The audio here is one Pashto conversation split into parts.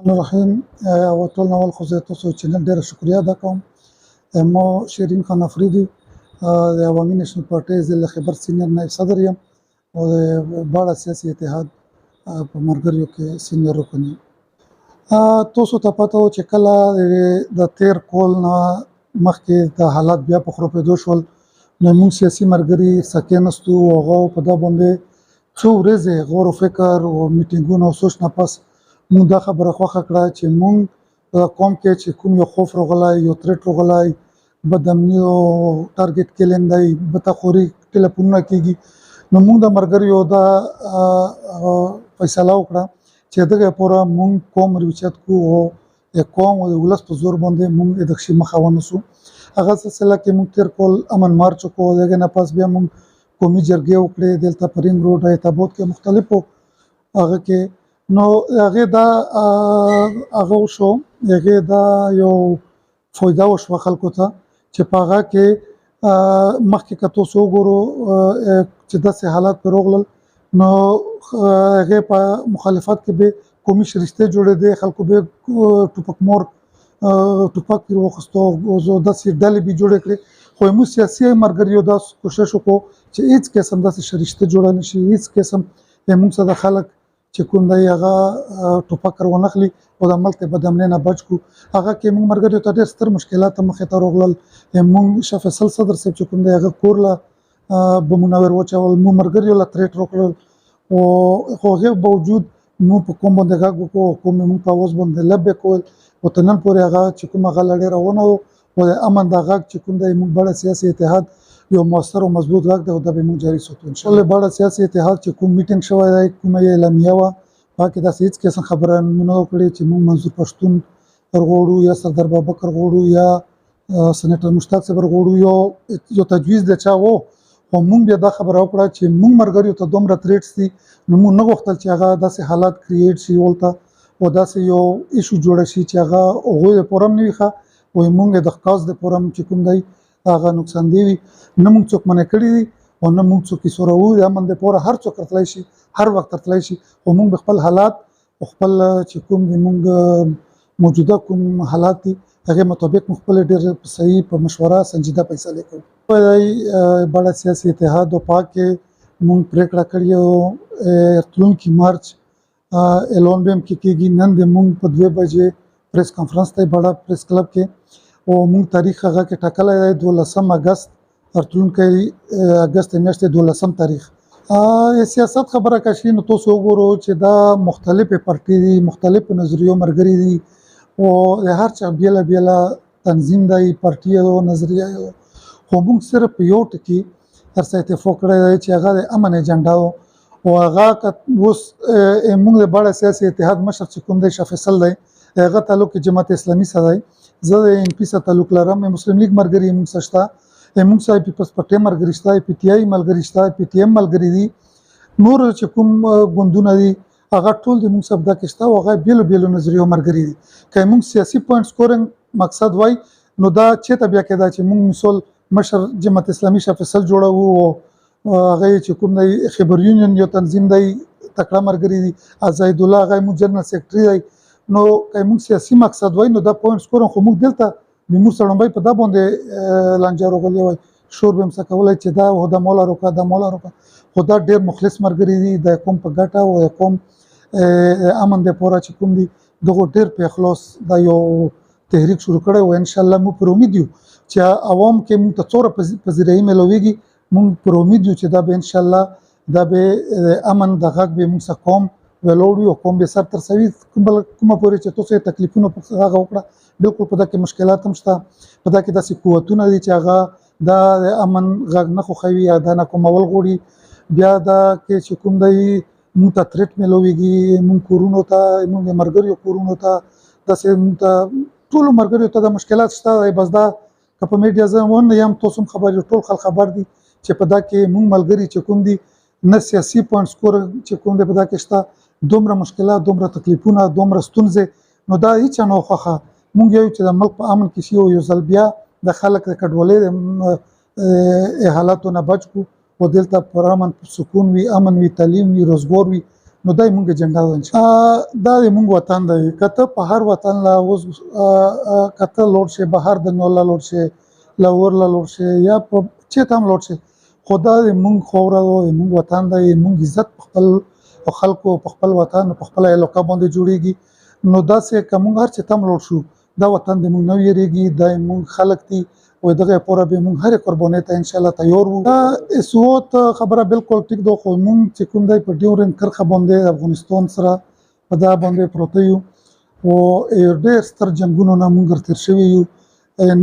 الرحیم او ټول ناول خو زه تاسو چې نن ډیره شکریا ادا کوم. ما شیرین خان افریدي د عوامي نېشنل پارټۍ ضلع خیبر سینیر نایب صدر یم او د باړه سیاسي اتحاد په ملګریو کې سینیر رکن یم. تاسو ته پته و چې کله د تیر کول نه مخکې د حالات بیا په خروپېدو شول نو موږ سیاسي ملګري سکېناستو او هغه په دا باندې څو ورځې غور و فکر او میټینګونه او سوچ نه پس موږ دا خبره خوښه کړه چې موږ په قوم کې چې کوم یو خوف راغلی یو تریټ راغلی بد امني او ټارګټ کیلینګ دی بتخوري ټلیفونونه کېږي نو موږ د ملګریو دا فیصله وکړه چې دغه پوره موږ قوم روچت کو او قوم او ولس په زور باندې موږ د شي مخه ونسو. هغه سلسله کې موږ تیر کول امن مارچ کو دغه نه پاس بیا موږ قومي جرګې وکړې دلته پرینګ روډ ایتابوت کې مختلفو هغه کې نو هغه دا هغه شو هغه دا یو فایده وشو خلکو ته چې په هغه کې مخکې کتو سو ګورو چې داسې حالات پر راغلل نو هغه په مخالفت کې به قومي شریسته جوړې دي خلکو به ټوپک مور ټوپک وروخستو او داسې ډلې به جوړې کړې خو موږ سیاسي مرګریو دا کوشش وکړو چې هیڅ قسم داسې شریسته جوړ نه شي هیڅ قسم موږ سره خلک چې کوم دی هغه ټوپک ورنخلي او د عمل ته بدامنه نه بچ کو هغه کې موږ مرګریو ته ډېر ستر مشکلات مخې ته راغلل موږ شاه فیصل صدر صاحب چې کوم دی هغه کورلا بمنور وچول موږ مرګریو لا تریټ راغلل او هغه باوجود موږ په کوم باندې غږ وکړو کوم موږ په اوس باندې لب کول او تنن پورې هغه چې کوم غلړې روانه او امن د غږ چې کوم دی موږ بل سیاسي اتحاد یو موثر او مضبوط غږ دی او د به موږ جاري ساتو ان شاء الله. بل سیاسي اتحاد چې کوم میټینګ شوی دی کومه اعلامیه وا پاکه د هیڅ قسم خبره نه وکړي چې موږ منظور پښتون ورغوړو یا سردار بابکر غوړو یا سېنیټر مشتاق صبر غوړو یو تجویز د چا وو او موږ بیا دا خبره وکړه چې موږ مرګریو ته دومره تریټ سي نو موږ نه غوښتل چې هغه داسې حالات کریټ شي ولته او داسې یو ایشو جوړ شي چې هغه هغه پورم نه ویخه او موږ د خاص د پورم چې کوم دی هغه نقصان دی نه موږ څوک منې کړی او نه موږ څوک سورو د امن د پوره هر څوک ترتلای شي هر وخت ترتلای شي او موږ خپل حالات خپل چې کوم دی موږ موجوده کوم حالات دي هغه مطابق خپل ډېر صحیح په مشوره سنجیده فیصله کوو. بڑا سیاسي اتحاد او پاک موږ پریکړه کړې او تلونکي مارچ اعلان به کېږي نن د موږ په 2 بجې پریس کانفرنس ته بڑا پریس کلب کې او موږ تاریخ هغه کې ټاکلی دی 12 اگست ترتلونکي اگست میاشتې 12 تاریخ. سیاست خبره کشي نو تاسو وګورئ چې دا مختلفه پارټي دي مختلفو نظریو مرګري دي او هر چا بیل بیل تنظیم دی پارټي او نظریه خو موږ صرف یو ټکی تر څه اتفاق کړی دی چې هغه د امن ایجنډا او هغه اوس موږ د بڑا سیاسي اتحاد مشر چې کوم دی شاه فیصل دی هغه تعلق جماعت اسلامي سره دی زه د ام پی سره تعلق لرم مسلم لیگ مرګري موږ سره موږ سره پیپلز پارټي مرګري شته پی ټی آی مرګري شته پی ټی ایم مرګري دي نور چې کوم ګوندونه دي هغه ټول د موږ سره د کېستا او هغه بیل بیل نظریو مرګري دي که موږ سیاسي پوینټ سکورینګ مقصد وای نو دا چې بیا کېدا چې موږ مسول مشر جماعت اسلامي شاه فیصل جوړو او هغه چې کوم دی خیبر یونین یو تنظیم دی تکړه مرګري دي زید الله هغه موږ جنرال سیکریټري دی نو که موږ سیاسي مقصد وای نو دا پوینټ سکور خو موږ دلته موږ سړمبای په دا باندې لانجارو غلي وای شور به مسا کولای چې دا هدا مولا روکا دا مولا روکا خدا ډیر مخلص مرګري دي د قوم په ګټه او قوم امن د پوره چې کوم دي دغه ډیر په اخلاص دا یو تحریک شروع کړي او ان شاء الله مو پر امید یو چې عوام کې موږ ته څوره پذیرایي ملويږي موږ پر امید یو چې دا به ان شاء الله دا به امن د غږ به موږ سره قوم ولوړي او قوم به سر تر سوي کومه پورې چې تاسو تکلیفونه په هغه وکړه بالکل په دا کې مشکلات هم شته په دا کې داسې قوتونه دي چې هغه دا امن غږ نه خوښوي یا دا نه کومول غوړي بیا دا کې چې کوم دی موږ ته تریټ ملويږي موږ کورونو ته موږ مرګريو کورونو ته داسې ټول مرګريو ته د مشکلات شته بس دا په میډیا زمون یم تاسو خبر ټول خلک خبر دي چې په دا کې موږ ملګری چې کوم دي نه سیاسي پوینټ سکور چې کوم دی په دا کې شته دومره مشکلات دومره تکلیفونه دومره ستونزې نو دا هیڅ نه خوخه مونږ یو چې د ملک په امن کې شي او یو ځل بیا د خلک د کډوالۍ حالاتو نه بچ کو او دلته پر امن سکون وي امن وي تعلیم وي روزګار وي نو دا مونږ اجنډا ده دا د مونږ وطن دی کته په هر وطن لا اوس کته لوړ شي بهر د نو لا لوړ شي لاور لا لوړ شي یا په چته هم لوړ شي خدا د مونږ خوره او مونږ وطن دی مونږ عزت خپل خلکو په خپل وطن په خپل علاقه باندې جوړیږي نو دا سه کوم هر چې تم لوړ شو دا وطن د مونږ نو یریږي د مونږ خلک دي او دغه پوره به مونږ هر قرباني ته ان شاء الله تیار وو دا اسوت خبره بالکل ټیک دو خو مونږ چې کوم دی په ډیورن کرخه باندې افغانستان سره په دا باندې پروت یو او ډېر ستر جنگونو نه مونږ تر شوی یو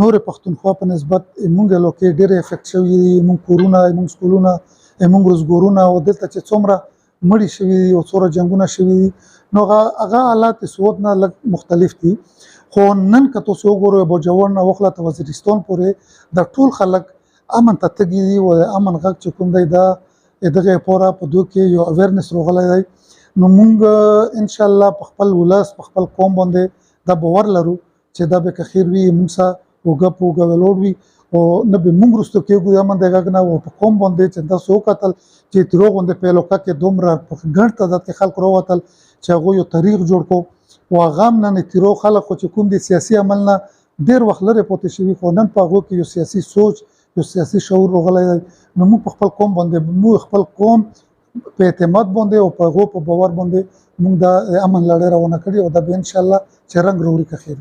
نور پښتونخوا په نسبت مونږ لوکې ډېر افیکټ شوی مونږ کورونه مونږ سکولونه مونږ روزګورونه او دلته چې څومره مړی شوی او څومره جنگونه شوی نو هغه حالات سوت نه لږ مختلف دي خو نن کته سو ګورو بوجوړ نه وخت ته وزیرستان پورې د ټول خلک امن ته تګي او امن غږ چې کوم دی دا دغه پورا په دوه کې یو اویرنس راغلی دی نو مونږ ان شاء الله په خپل ولاس په خپل قوم باندې دا باور لرو چې دا به خیر وي موږ سره وګپ وګولور وي او نه به مونږ رستو کېږو امن دغه نه او په قوم باندې چې دا سو قتل چې تروغ باندې په لوکا کې دومره په ګڼ تعداد کې خلک راوتل چې هغه یو تاریخ جوړ کو او غام نه تیرو خلک چې کوم دي سیاسي عمل نه ډیر وخت لري پاتې شوی خو نن په هغه کې یو سیاسي سوچ یو سیاسي شعور راغلی نو موږ په خپل قوم باندې موږ خپل قوم په اعتماد باندې او په هغه په باور باندې موږ د امن لړۍ روانه کړې او دا به ان شاء الله چې رنګ وروړي که خیر